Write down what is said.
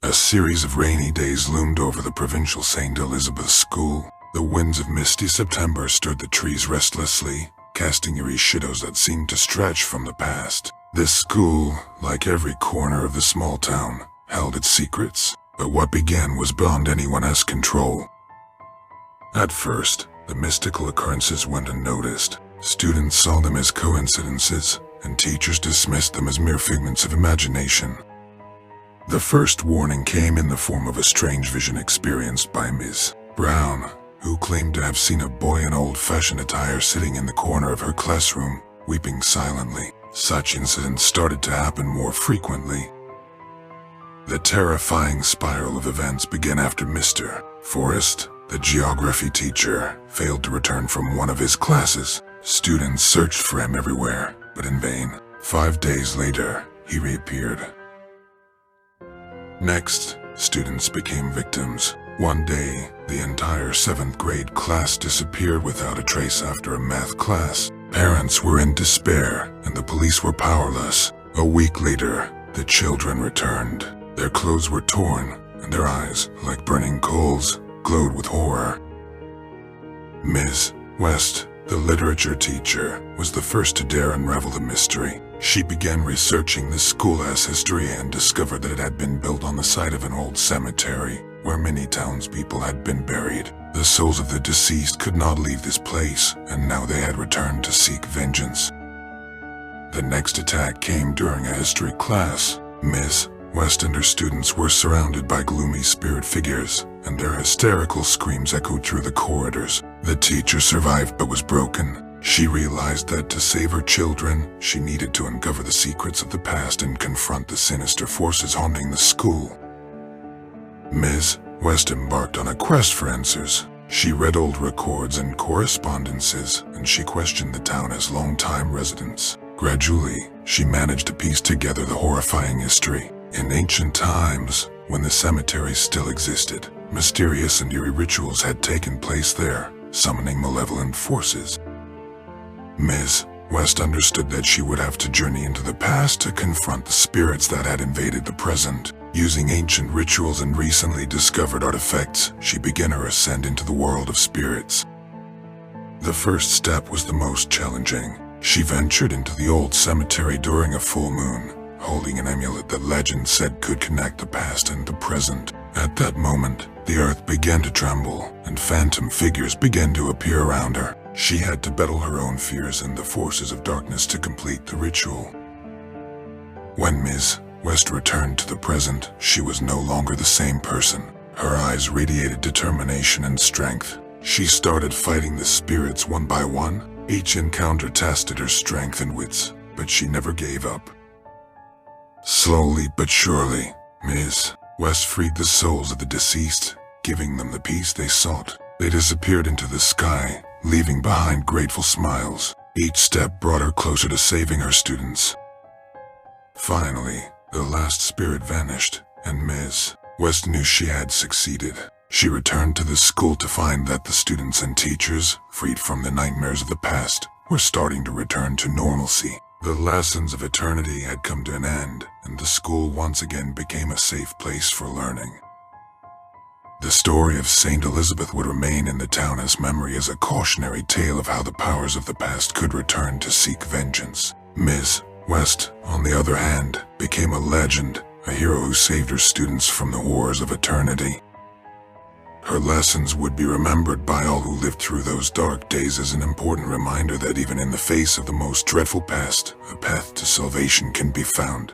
A series of rainy days loomed over the provincial St. Elizabeth's School. The winds of misty September stirred the trees restlessly, casting eerie shadows that seemed to stretch from the past. This school, like every corner of the small town, held its secrets, but what began was beyond anyone's control. At first, the mystical occurrences went unnoticed. Students saw them as coincidences, and teachers dismissed them as mere figments of imagination. The first warning came in the form of a strange vision experienced by Ms. Brown, who claimed to have seen a boy in old-fashioned attire sitting in the corner of her classroom, weeping silently. Such incidents started to happen more frequently. The terrifying spiral of events began after Mr. Forrest, the geography teacher, failed to return from one of his classes. Students searched for him everywhere, but in vain. 5 days later, he reappeared. Next, students became victims. One day, the entire 7th grade class disappeared without a trace after a math class. Parents were in despair, and the police were powerless. A week later, the children returned. Their clothes were torn, and their eyes, like burning coals, glowed with horror. Ms. West, the literature teacher, was the first to dare unravel the mystery. She began researching the school's history and discovered that it had been built on the site of an old cemetery, where many townspeople had been buried. The souls of the deceased could not leave this place, and now they had returned to seek vengeance. The next attack came during a history class. Ms. West and her students were surrounded by gloomy spirit figures, and their hysterical screams echoed through the corridors. The teacher survived but was broken. She realized that to save her children, she needed to uncover the secrets of the past and confront the sinister forces haunting the school. Ms. West embarked on a quest for answers. She read old records and correspondences, and she questioned the town as long-time residents. Gradually, she managed to piece together the horrifying history. In ancient times, when the cemetery still existed, mysterious and eerie rituals had taken place there, summoning malevolent forces. Ms. West understood that she would have to journey into the past to confront the spirits that had invaded the present. Using ancient rituals and recently discovered artifacts, she began her ascent into the world of spirits. The first step was the most challenging. She ventured into the old cemetery during a full moon, holding an amulet that legend said could connect the past and the present. At that moment, the earth began to tremble, and phantom figures began to appear around her. She had to battle her own fears and the forces of darkness to complete the ritual. When Ms. West returned to the present, she was no longer the same person. Her eyes radiated determination and strength. She started fighting the spirits one by one. Each encounter tested her strength and wits, but she never gave up. Slowly but surely, Ms. West freed the souls of the deceased, giving them the peace they sought. They disappeared into the sky, leaving behind grateful smiles. Each step brought her closer to saving her students. Finally, the last spirit vanished, and Ms. West knew she had succeeded. She returned to the school to find that the students and teachers, freed from the nightmares of the past, were starting to return to normalcy. The lessons of eternity had come to an end, and the school once again became a safe place for learning. The story of St. Elizabeth would remain in the town's memory as a cautionary tale of how the powers of the past could return to seek vengeance. Ms. West, on the other hand, became a legend, a hero who saved her students from the horrors of eternity. Her lessons would be remembered by all who lived through those dark days as an important reminder that even in the face of the most dreadful past, a path to salvation can be found.